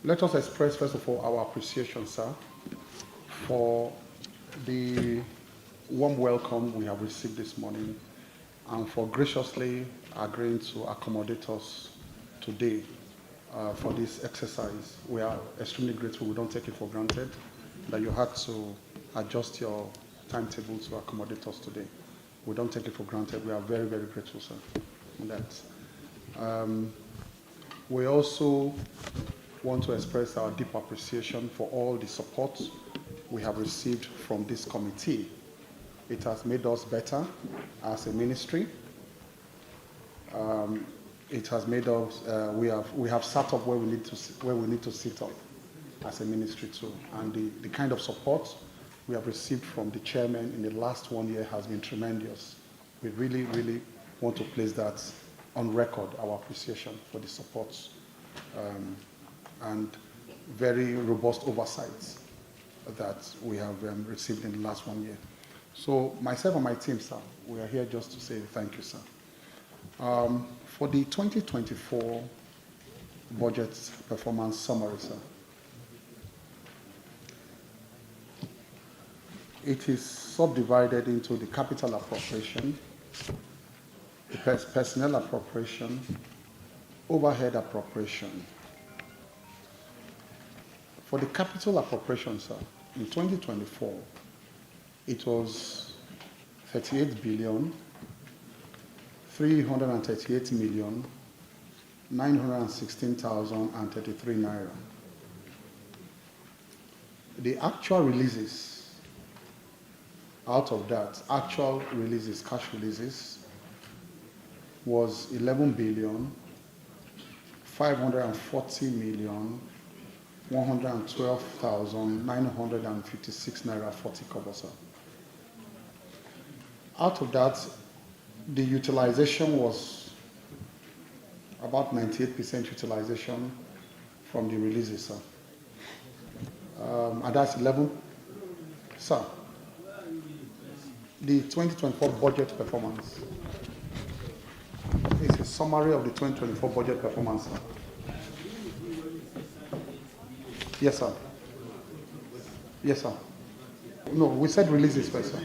Let us express, first of all, our appreciation, sir, for the warm welcome we have received this morning and for graciously agreeing to accommodate us today for this exercise. We are extremely grateful. We don't take it for granted that you had to adjust your timetable to accommodate us today. We don't take it for granted. We are very, very grateful, sir, for that. We also want to express our deep appreciation for all the support we have received from this committee. It has made us better as a ministry. It has made us, we have sat up where we need to sit up as a ministry too. And the kind of support we have received from the chairman in the last 1 year has been tremendous. We really, really want to place that on record, our appreciation for the support and very robust oversight that we have received in the last 1 year. So myself and my team, sir, we are here just to say thank you, sir. For the 2024 budget performance summary, sir, it is subdivided into the capital appropriation, the personnel appropriation, overhead appropriation. For the capital appropriation, sir, in 2024, it was 38 billion, 338 million, 916,033 naira. The actual releases, out of that, actual releases, cash releases, was 11 billion, 540 million, 112,956 naira 40 kobo, sir. Out of that, the utilization was about 98% utilization from the releases, sir. And that's 11, sir. The 2024 budget performance is a summary of the 2024 budget performance, sir. Yes, sir. Yes, sir. No, we said releases first, sir.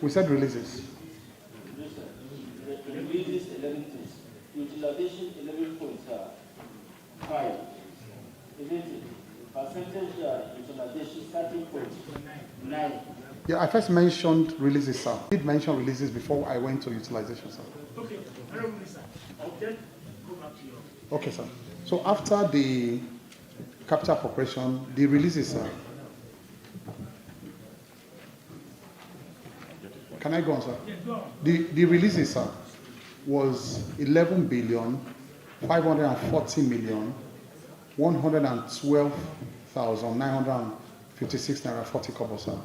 We said releases. Releases 11 things. Utilization 11.5. Percentage utilization 30.9. Yeah, I first mentioned releases, sir. I did mention releases before I went to utilization, sir. Okay, sir. I'll then go back to you. Okay, sir. So after the capital appropriation, the releases, sir. Can I go on, sir? Yeah, go on. The releases, sir, was 11 billion, 540 million, 112,956 naira 40 kobo, sir.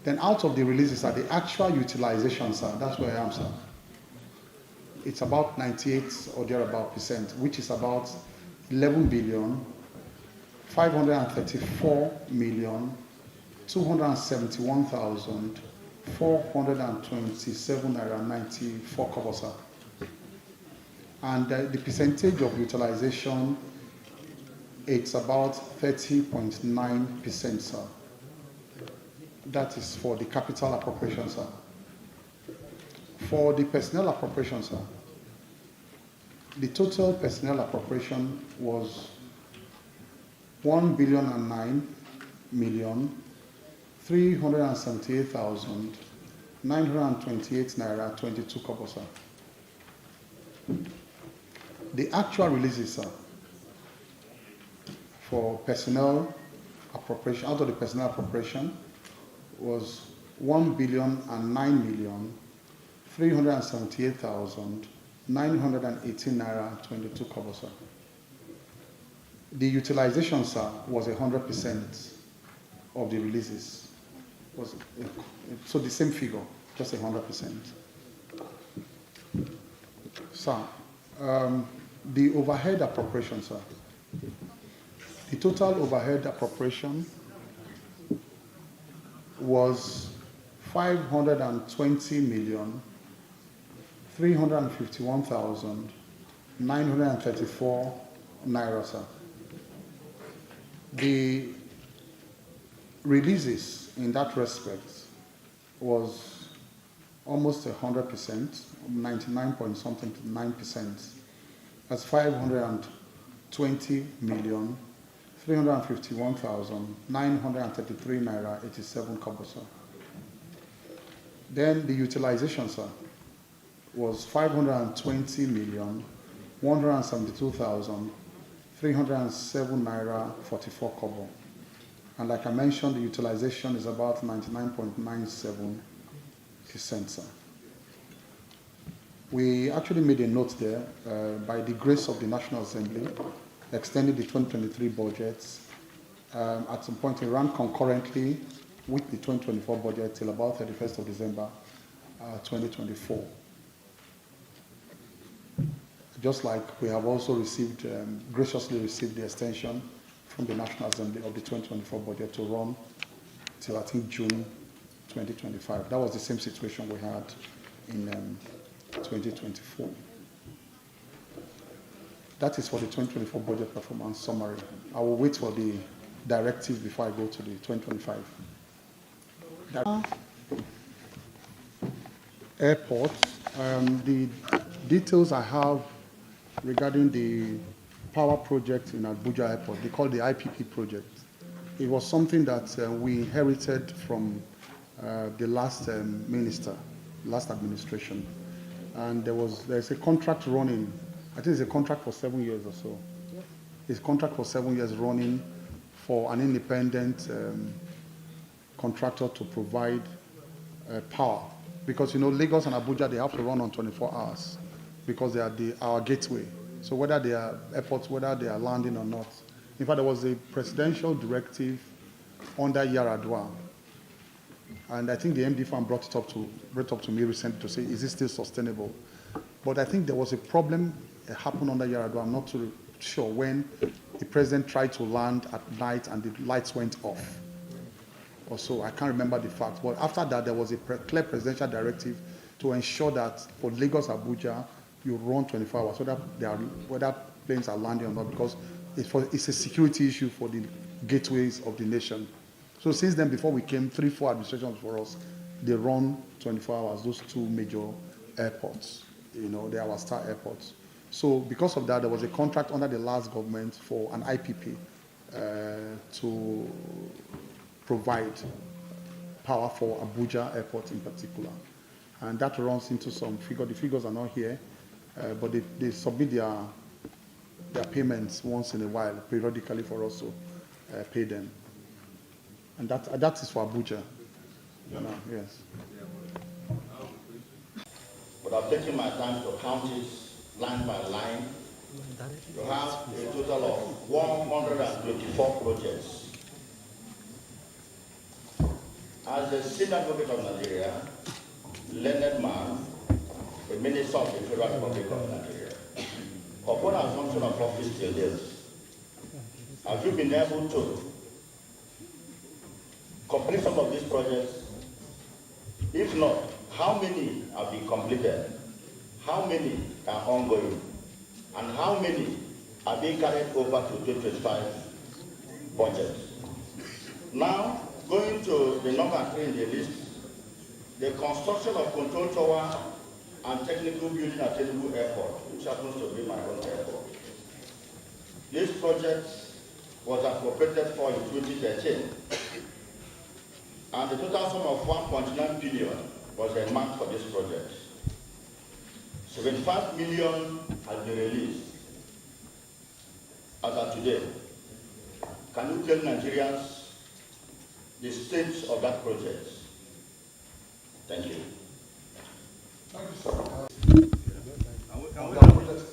Then out of the releases, sir, the actual utilization, sir, that's where I am, sir. It's about 98 or thereabout percent, which is about 11 billion, 534 million, 271,427 naira 94 kobo, sir. And the percentage of utilization, it's about 30.9%, sir. That is for the capital appropriation, sir. For the personnel appropriation, sir, the total personnel appropriation was 1,009,378,928 naira 22 kobo, sir. The actual releases, sir, for personnel appropriation, out of the personnel appropriation, was 1,009,378,918 naira 22 kobo, sir. The utilization, sir, was 100% of the releases. So the same figure, just 100%. Sir, the overhead appropriation, sir. The total overhead appropriation was 520,351,934 naira, sir. The releases in that respect was almost 100%, 99 point something to 9%. That's 520,351,933 naira 87 kobo, sir. Then the utilization, sir, was 520,172,307 naira 44 kobo. And like I mentioned, the utilization is about 99.97%, sir. We actually made a note there, by the grace of the National Assembly, extended the 2023 budgets. At some point, it ran concurrently with the 2024 budget till about 31st of December 2024. Just like we have also received, graciously received the extension from the National Assembly of the 2024 budget to run till I think June 2025. That was the same situation we had in 2024. That is for the 2024 budget performance summary. I will wait for the directive before I go to the 2025. Airports, the details I have regarding the power project in Abuja Airport, they call the IPP project. It was something that we inherited from the last minister, last administration. And there's a contract running. I think it's a contract for 7 years or so. Yep. It's a contract for 7 years running for an independent contractor to provide power. Because, you know, Lagos and Abuja, they have to run on 24 hours because they are our gateway. So whether they are airports, whether they are landing or not. In fact, there was a presidential directive under Yaradua. And I think the MD firm brought it up to me recently to say, is it still sustainable? But I think there was a problem that happened under Yaradua. I'm not too sure when the president tried to land at night and the lights went off. Or so, I can't remember the fact. But after that, there was a clear presidential directive to ensure that for Lagos, Abuja, you run 24 hours, whether planes are landing or not, because it's a security issue for the gateways of the nation. So since then, before we came, 3-4 administrations for us, they run 24 hours, those two major airports. You know, they are our star airports. So because of that, there was a contract under the last government for an IPP to provide power for Abuja Airport in particular. And that runs into some figures. The figures are not here, but they submit their payments once in a while, periodically, for us to pay them. And that is for Abuja. Yeah. Yes. But I've taken my time to count it line by line. You have a total of 124 projects. As the senior advocate of Nigeria, learned man, the Minister of the Federal Republic of Nigeria, upon assumption of office till date, have you been able to complete some of these projects? If not, how many have been completed? How many are ongoing? And how many are being carried over to 2025 budget? Now, going to the number 3 in the list, the construction of control tower and technical building at Enugu Airport, which happens to be my own airport. This project was appropriated for in 2013, and the total sum of 1.9 billion was the amount for this project. 75 million has been released as of today. Can you tell Nigerians the stage of that project? Thank you. Thank you, sir.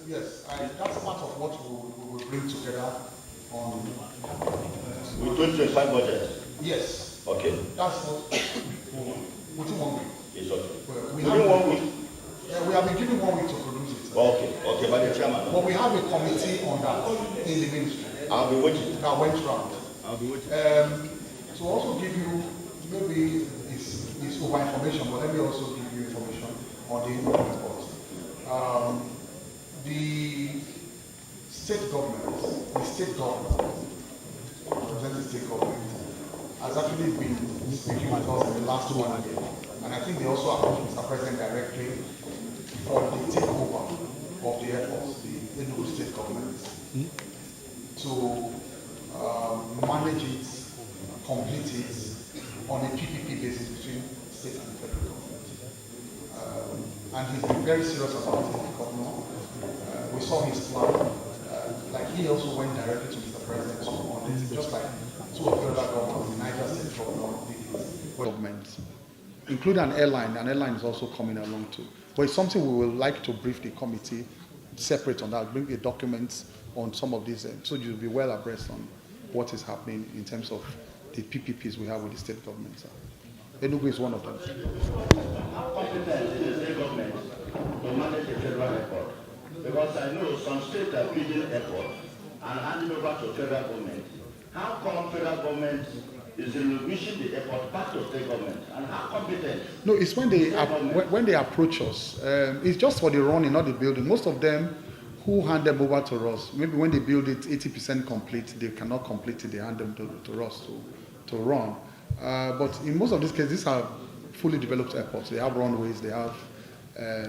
Yes, that's part of what we will bring together on. With 2025 budget? Yes. Okay. That's what within 1 week. It's okay. Within 1 week? Yeah, we have been given 1 week to produce it. Okay, by the chairman. But we have a committee on that in the ministry. I'll be waiting. That went round. I'll be waiting. To also give you, maybe it's over information, but let me also give you information on the report. The state government state government, representing state government, has actually been speaking with us in the last 1 year. And I think they also approached Mr. President directly for the takeover of the airports, the Enugu state government, to manage it, complete it on a PPP basis between state and federal government. And he's been very serious about it, the governor. We saw his plan. Like he also went directly to Mr. President on it, just like 2 or 3 other governors, the Niger state government, including an airline. An airline is also coming along too. But it's something we would like to brief the committee separate on that, bring the documents on some of these, so you'll be well abreast on what is happening in terms of the PPPs we have with the state government. Enugu is one of them. How competent is the state government to manage a federal airport? Because I know some states are building airports and handing over to federal government. How come federal government is relinquishing the airport back to state government? And how competent? No, it's when they approach us. It's just for the running, not the building. Most of them who hand them over to us, maybe when they build it 80% complete, they cannot complete it, they hand them to us to run. But in most of these cases, these are fully developed airports. They have runways, they have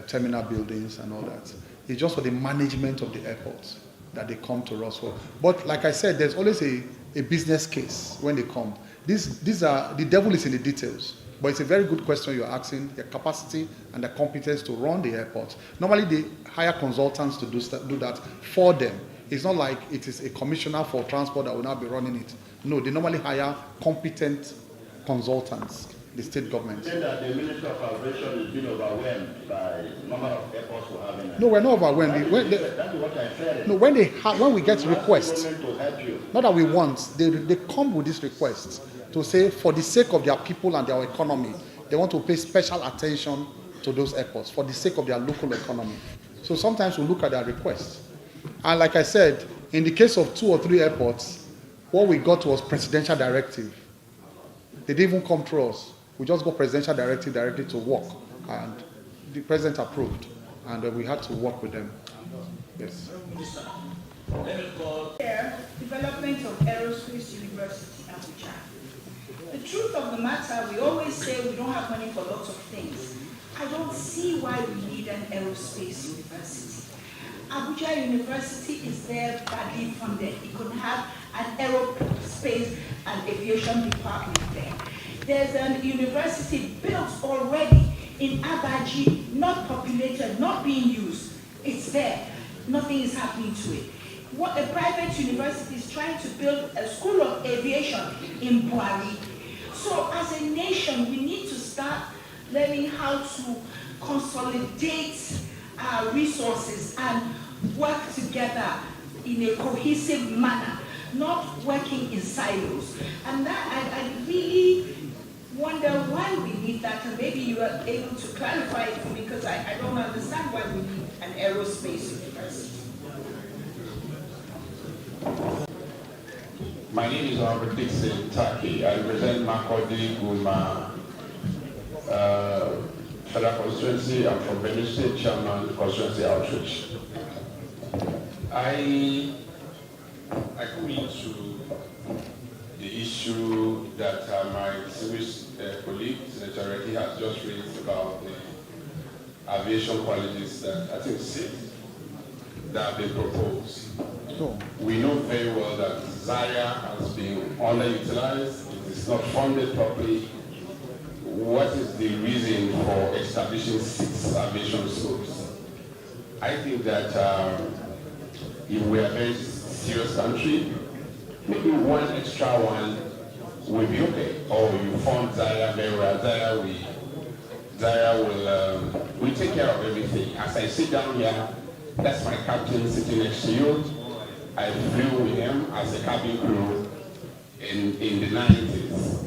terminal buildings and all that. It's just for the management of the airports that they come to us for. But like I said, there's always a business case when they come. These are, the devil is in the details. But it's a very good question you're asking, their capacity and their competence to run the airport. Normally they hire consultants to do that for them. It's not like it is a commissioner for transport that will now be running it. No, they normally hire competent consultants, the state government. You say that the Ministry of Aviation is being overwhelmed by the number of airports we have in Nigeria. No, we're not overwhelmed. That is what I felt. No, when we get requests, To help you. not that we want, they come with these requests to say for the sake of their people and their economy, they want to pay special attention to those airports for the sake of their local economy. So sometimes we look at their requests. And like I said, in the case of 2 or 3 airports, what we got was presidential directive. They didn't even come through us. We just got presidential directive directly to work, and the president approved, and we had to work with them. Yes. Development of Aerospace University, Abuja. The truth of the matter, we always say we don't have money for lots of things. I don't see why we need an aerospace university. Abuja University is there badly funded. It could have an aerospace and aviation department there. There's a university built already in Abuja, not populated, not being used. It's there. Nothing is happening to it. What a private university is trying to build a school of aviation in Buari. So as a nation, we need to start learning how to consolidate our resources and work together in a cohesive manner, not working in silos. And that I really wonder why we need that, and maybe you are able to clarify it for me, because I don't understand why we need an aerospace university. My name is Robert Dixon Taki. I represent Makodi Guma Federal Constituency. I'm from Benue State, Chairman, Constituency Outreach. I come into the issue that my distinguished colleague, Senator Ireti, has just raised about the aviation colleges that I think 6 that have been proposed. So, we know very well that Zaria has been underutilized, it is not funded properly. What is the reason for establishing 6 aviation schools? I think that if we are a very serious country, maybe 1 extra one will be okay. Or you fund Zaria very well. Zaria will take care of everything. As I sit down here, that's my captain sitting next to you. I flew with him as a cabin crew in the 90s,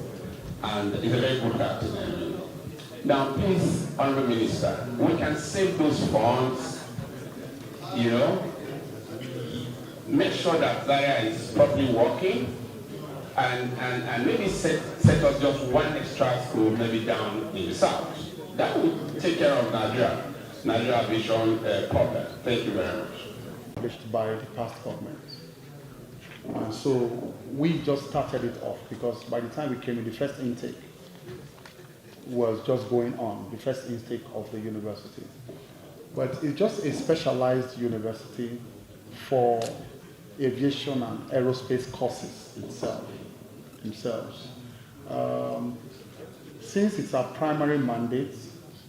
and he's a very good captain. Now, please, Honorable Minister, we can save those funds, you know, make sure that Zaria is properly working, and maybe set up just 1 extra school, maybe down in the south. That would take care of Nigeria aviation problem. Thank you very much. Established by the past government. And so we just started it off because by the time we came in, the first intake was just going on, the first intake of the university. But it's just a specialized university for aviation and aerospace courses themselves. Since it's our primary mandate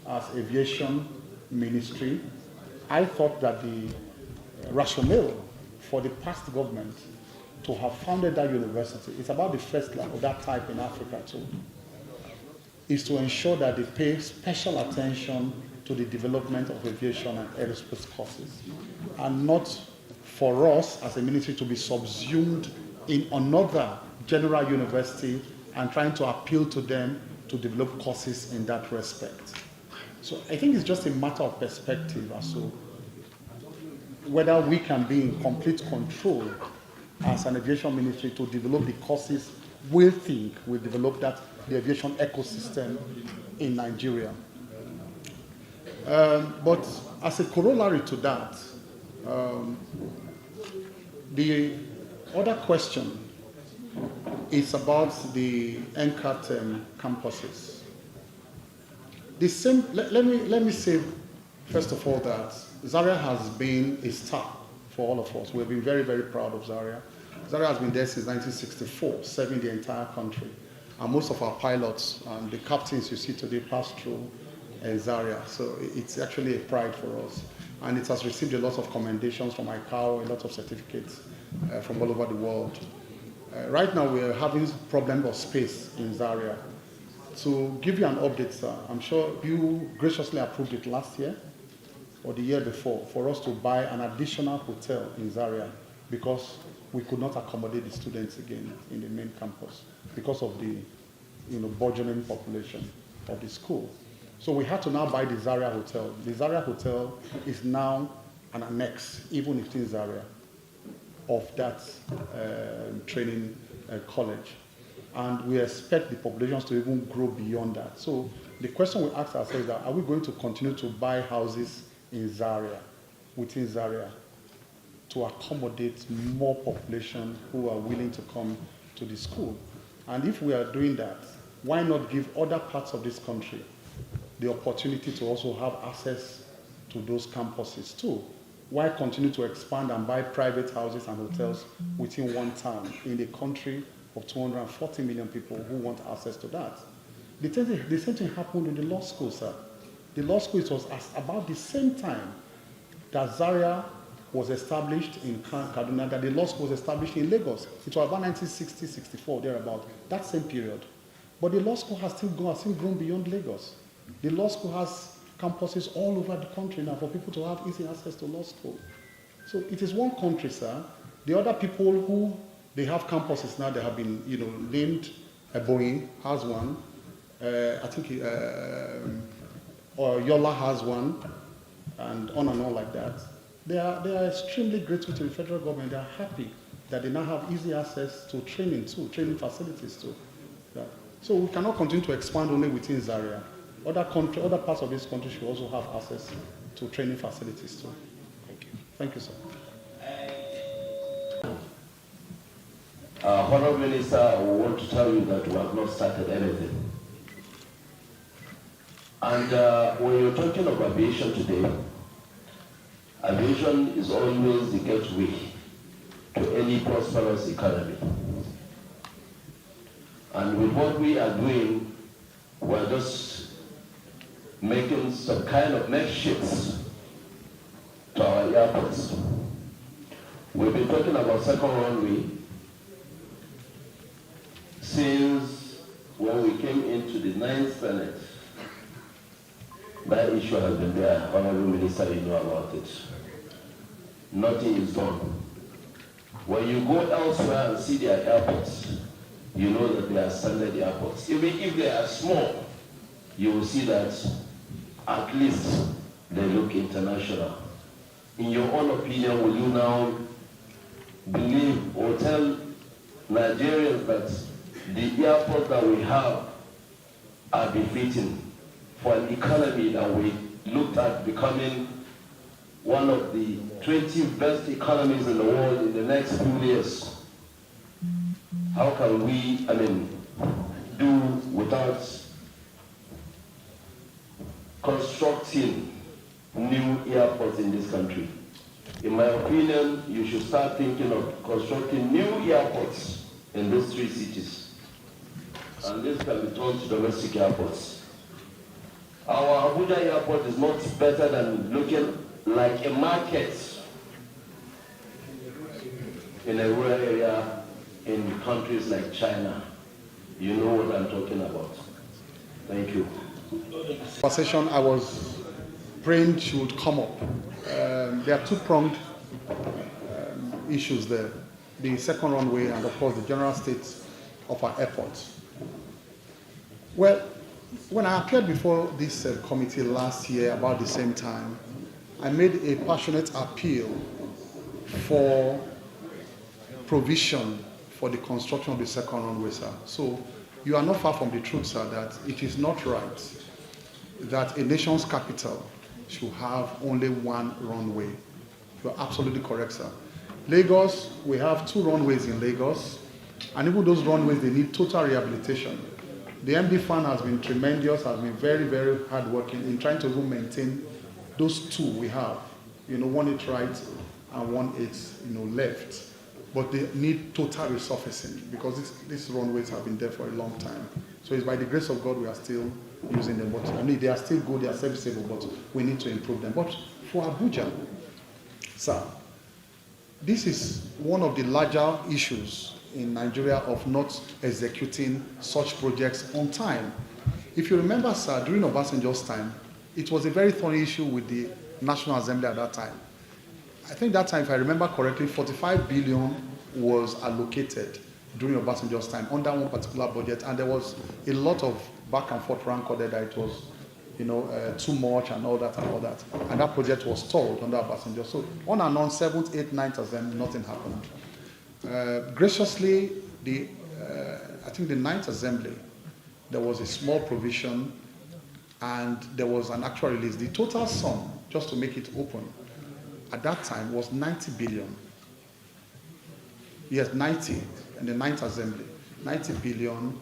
as aviation ministry, I thought that the rationale for the past government to have founded that university, it's about the first of that type in Africa too, is to ensure that they pay special attention to the development of aviation and aerospace courses, and not for us as a ministry to be subsumed in another general university and trying to appeal to them to develop courses in that respect. So I think it's just a matter of perspective as to whether we can be in complete control as an aviation ministry to develop the courses we think will develop the aviation ecosystem in Nigeria. But as a corollary to that, the other question is about the NCAT campuses. The same. Let me say first of all that Zaria has been a star for all of us. We've been very, very proud of Zaria. Zaria has been there since 1964, serving the entire country. And most of our pilots and the captains you see today pass through Zaria. So it's actually a pride for us. And it has received a lot of commendations from ICAO, a lot of certificates from all over the world. Right now we're having problem of space in Zaria. To give you an update, sir, I'm sure you graciously approved it last year or the year before for us to buy an additional hotel in Zaria because we could not accommodate the students again in the main campus because of the burgeoning population of the school. So we had to now buy the Zaria Hotel. The Zaria Hotel is now an annex, even if it's in Zaria, of that training college. And we expect the populations to even grow beyond that. So the question we ask ourselves is that, are we going to continue to buy houses in Zaria, within Zaria, to accommodate more population who are willing to come to the school? And if we are doing that, why not give other parts of this country the opportunity to also have access to those campuses too? Why continue to expand and buy private houses and hotels within one town in a country of 240 million people who want access to that? The same thing happened in the law school, sir. The law school, it was about the same time that Zaria was established in Kaduna, that the law school was established in Lagos. It was about 1960, 64, thereabout, that same period. But the law school has still grown beyond Lagos. The law school has campuses all over the country now for people to have easy access to law school. So it is one country, sir. The other people who they have campuses now, they have been, named. Boeing has one. I think Yola has one, and on like that. They are extremely grateful to the federal government. They are happy that they now have easy access to training facilities too. Yeah. So we cannot continue to expand only within Zaria. Other parts of this country should also have access to training facilities too. Thank you. Thank you, sir. Honourable Minister, I want to tell you that we have not started anything. And when you're talking of aviation today, aviation is always the gateway to any prosperous economy. And with what we are doing, we're just making some kind of makeshifts to our airports. We've been talking about second runway since when we came into the 9th Senate. That issue has been there. Honourable Minister, you know about it. Nothing is done. When you go elsewhere and see their airports, you know that they are standard airports. Even if they are small, you will see that at least they look international. In your own opinion, will you now believe or tell Nigerians that the airports that we have are befitting for an economy that we looked at becoming one of the 20 best economies in the world in the next few years? how can we, do without constructing new airports in this country? In my opinion, you should start thinking of constructing new airports in these 3 cities. And this can be turned to domestic airports. Our Abuja airport is not better than looking like a market in a rural area in countries like China. You know what I'm talking about. Thank you. Conversation I was praying should come up. There are two-pronged issues there. The second runway and of course the general state of our airport. Well, when I appeared before this committee last year about the same time, I made a passionate appeal for provision for the construction of the second runway, sir. So you are not far from the truth, sir, that it is not right that a nation's capital should have only one runway. You are absolutely correct, sir. Lagos, we have 2 runways in Lagos, and even those runways, they need total rehabilitation. The MD Fund has been tremendous, has been very, very hardworking in trying to even maintain those 2 we have. One is right and one is, left. But they need total resurfacing because these runways have been there for a long time. So it's by the grace of God we are still using them. But they are still good, they are serviceable, but we need to improve them. But for Abuja, sir, this is one of the larger issues in Nigeria of not executing such projects on time. If you remember, sir, during Obasanjo's time, it was a very thorny issue with the National Assembly at that time. I think that time, if I remember correctly, 45 billion was allocated during Obasanjo's time under one particular budget, and there was a lot of back and forth rancor that it was, too much and all that. And that project was stalled under Obasanjo. So on and on, 7th, 8th, 9th of them, nothing happened. Graciously, I think the 9th Assembly, there was a small provision and there was an actual release. The total sum, just to make it open, at that time was 90 billion. Yes, 90, in the 9th Assembly, 90 billion,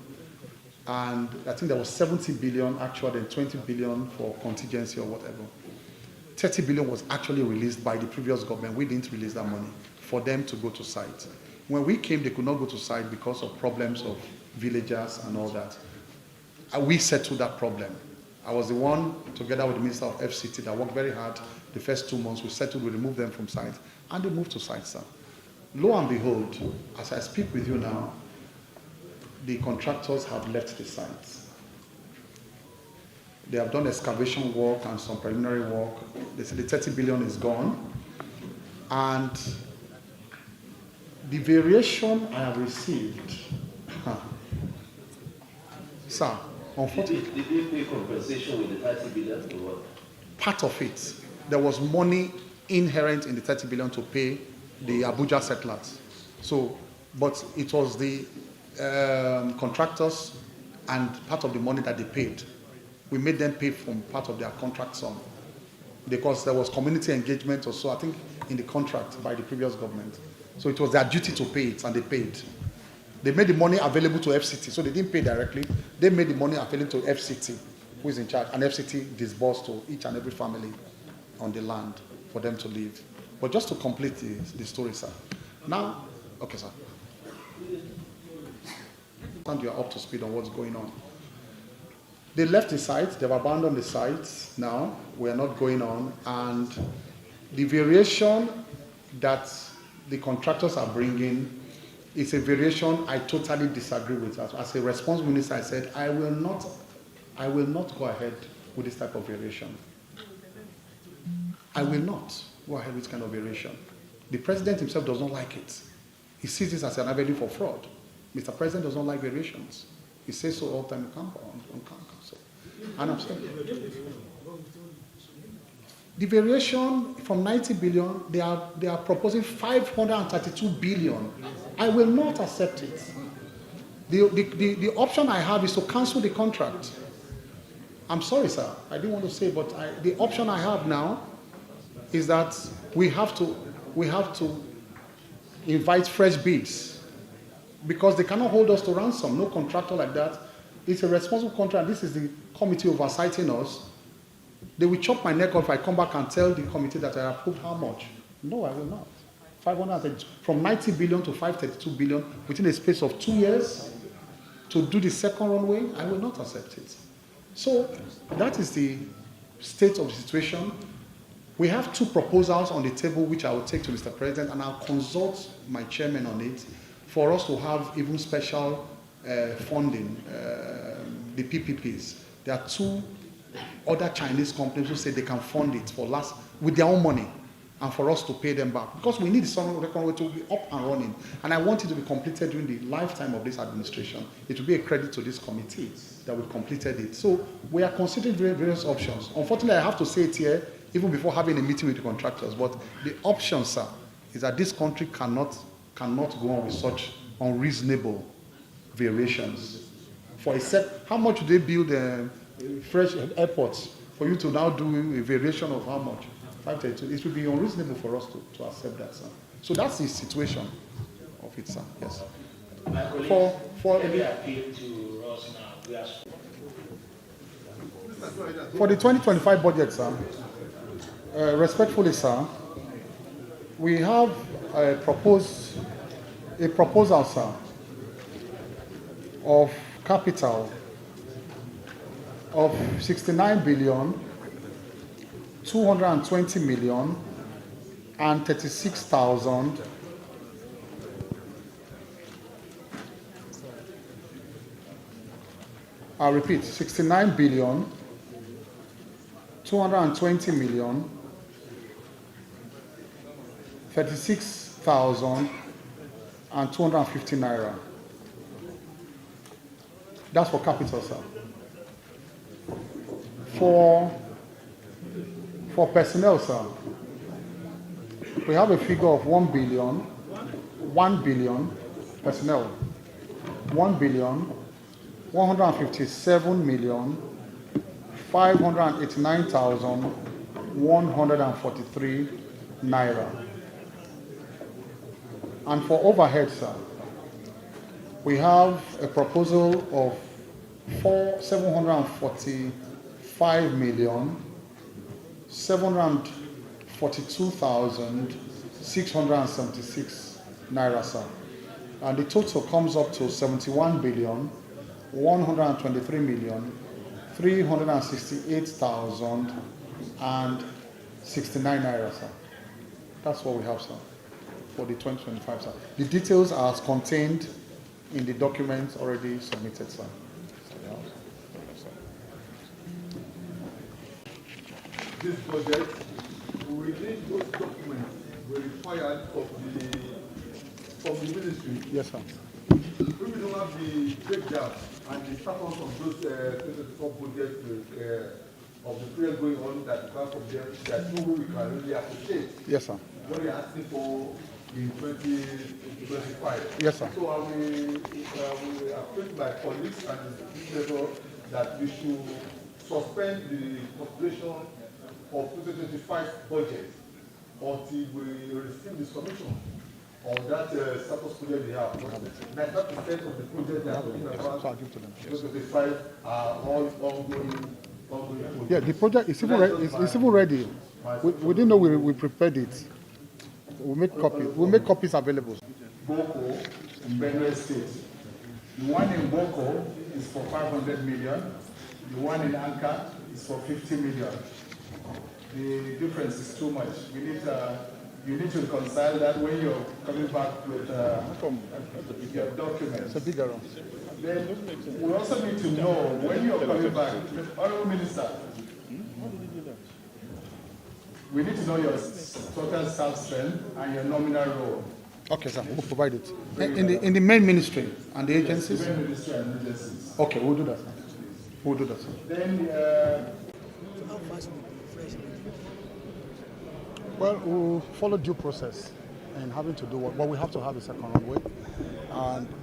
and I think there was 70 billion actual, then 20 billion for contingency or whatever. 30 billion was actually released by the previous government. We didn't release that money for them to go to site. When we came, they could not go to site because of problems of villagers and all that. We settled that problem. I was the one, together with the Minister of FCT, that worked very hard the first 2 months. We settled, we removed them from site, and they moved to site, sir. Lo and behold, as I speak with you now, the contractors have left the site. They have done excavation work and some preliminary work. They say the 30 billion is gone. And the variation I have received, sir, unfortunately. Did they pay compensation with the 30 billion or what? Part of it. There was money inherent in the 30 billion to pay the Abuja settlers. So, but it was the contractors and part of the money that they paid. We made them pay from part of their contract sum because there was community engagement or so, I think, in the contract by the previous government. So it was their duty to pay it, and they paid. They made the money available to FCT, so they didn't pay directly. They made the money available to FCT, who is in charge, and FCT disbursed to each and every family on the land for them to live. But just to complete the story, sir. Now, okay, sir. And you are up to speed on what's going on. They left the site, they've abandoned the site now, we're not going on, and the variation that the contractors are bringing is a variation I totally disagree with. As a responsible minister, I said, I will not go ahead with this type of variation. I will not go ahead with this kind of variation. The president himself does not like it. He sees this as an avenue for fraud. Mr. President does not like variations. He says so all the time on council. And I'm saying, the variation from 90 billion, they are proposing 532 billion. I will not accept it. The option I have is to cancel the contract. I'm sorry, sir. I didn't want to say, but the option I have now is that we have to invite fresh bids because they cannot hold us to ransom. No contractor like that. It's a responsible contract. This is the committee oversighting us. They will chop my neck off if I come back and tell the committee that I approved how much. No, I will not. 532, from 90 billion to 532 billion within a space of 2 years to do the second runway, I will not accept it. So that is the state of the situation. We have 2 proposals on the table which I will take to Mr. President, and I'll consult my chairman on it for us to have even special funding, the PPPs. There are 2 other Chinese companies who say they can fund it with their own money, and for us to pay them back, because we need the second runway to be up and running, and I want it to be completed during the lifetime of this administration. It will be a credit to this committee that we completed it. So we are considering various options. Unfortunately, I have to say it here, even before having a meeting with the contractors, but the option, sir, is that this country cannot go on with such unreasonable variations. For a set, how much do they build fresh airports for you to now do a variation of how much? 532. It would be unreasonable for us to accept that, sir. So that's the situation of it, sir. Yes. Let me appeal to Ross now. We are for the 2025 budget, sir, respectfully, sir, we have a proposal, sir, of capital of 69 billion, 220 million, and 36,000. I'll repeat, 69 billion, 220 million, 36,000, and 250 naira. That's for capital, sir. For personnel, sir, we have a figure of 1 billion personnel, 1 billion 157 million 589,143 naira. And for overhead, sir, we have a proposal of 745 million 742,676 naira, sir. And the total comes up to 71 billion 123 million 368,069 naira, sir. That's what we have, sir, for the 2025, sir. The details are contained in the documents already submitted, sir. This project, we need those documents were required from the ministry. Yes, sir. If we don't have the breakdown and the status of those projects of the period going on that you come from there, there's no way we can really appreciate. Yes, sir. What you're asking for in 2025. Yes, sir. So I will approach my colleagues and this level that we should suspend the consideration of 2025 budget until we receive the submission on that status project we have. 90% of the project that we're talking about 2025 are all ongoing projects. Yeah, the project is even ready. We didn't know we prepared it. We'll make copies available. Boko in Benue State. The one in Boko is for 500 million. The one in Anka is for 50 million. The difference is too much. We need you need to reconcile that when you're coming back with your documents. Then we also need to know when you're coming back. Honorable Minister, we need to know your total staff strength and your nominal role. Okay, sir, we'll provide it. In the main ministry and the agencies? The main ministry and agencies. Okay, we'll do that, sir. We'll do that, sir. Then, well, we'll follow due process and having to do what we have to have a second runway.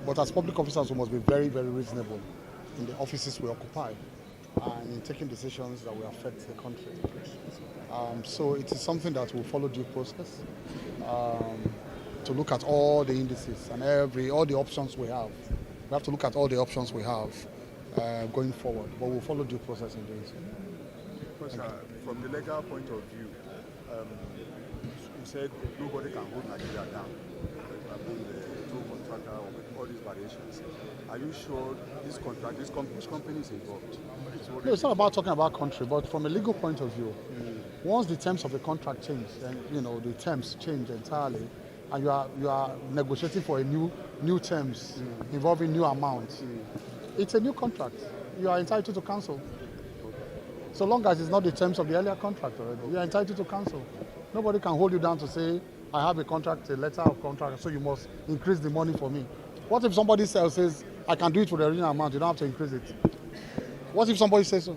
But as public officers, we must be very, very reasonable in the offices we occupy and in taking decisions that will affect the country. So it is something that will follow due process. to look at all the indices and all the options we have. We have to look at all the options we have going forward, but we'll follow due process in doing so. Because from the legal point of view, you said nobody can hold Nigeria down. The tool contractor or all these variations. Are you sure this contract, this company is involved? No, it's not about talking about country, but from a legal point of view, once the terms of the contract change, then the terms change entirely, and you are negotiating for a new terms involving new amounts. It's a new contract. You are entitled to cancel. So long as it's not the terms of the earlier contract already, you are entitled to cancel. Nobody can hold you down to say, I have a contract, a letter of contract, so you must increase the money for me. What if somebody says, I can do it for the original amount, you don't have to increase it? What if somebody says so?